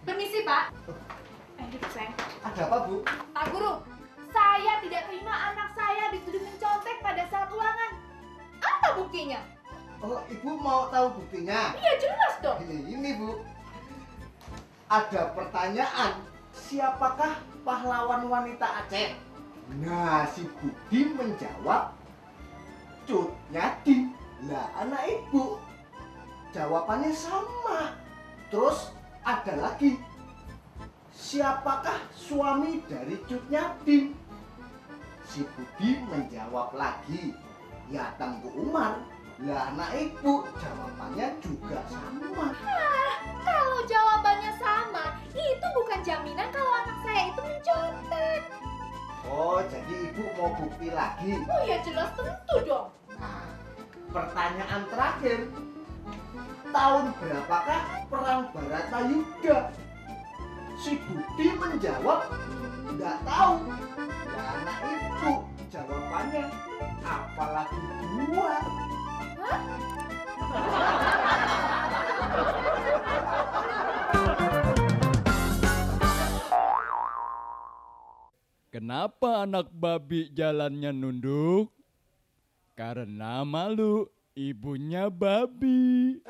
Permisi, Pak. Sayang. Ada apa, Bu? Pak Guru, saya tidak terima anak saya dituduh mencontek pada saat ulangan. Apa buktinya? Oh, Ibu mau tahu buktinya? Iya, jelas dong. Ini, Bu. Ada pertanyaan, siapakah pahlawan wanita Aceh? Nah, si Budi menjawab, Cut Nyadin. Lah, anak Ibu jawabannya sama. Terus ada lagi, siapakah suami dari Cut Nyadin? Si Budi menjawab lagi, ya Tengku Umar. Lah, anak Ibu jawabannya juga sama. Kalau jawabannya sama, itu bukan jaminan kalau anak saya itu mencontek. Oh, jadi Ibu mau bukti lagi? Oh ya, jelas tentu dong. Nah, pertanyaan terakhir, tahun berapakah perang Baratayuda? Si Budi menjawab, tidak tahu. Ya, anak Ibu jawabannya, apalagi dua. Hah? Kenapa anak babi jalannya nunduk? Karena malu, ibunya babi.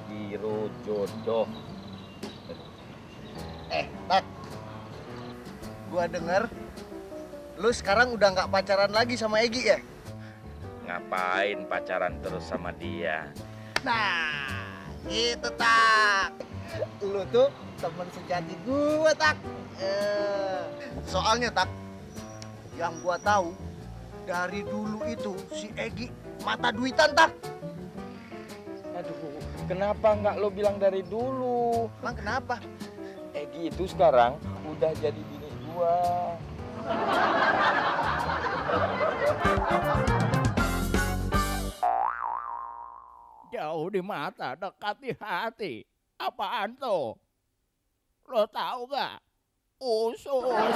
Biro jodoh. Tak. Gua denger lu sekarang udah nggak pacaran lagi sama Egi ya? Ngapain pacaran terus sama dia? Nah, itu tak. Lu tuh temen sejati gua tak. Soalnya tak, yang gua tahu dari dulu itu si Egi mata duitan tak. Aduh, kenapa nggak lo bilang dari dulu? Emang kenapa? Egi itu sekarang udah jadi bini gua. Jauh di mata, dekat di hati. Apaan tuh? Lo tahu gak? Usus.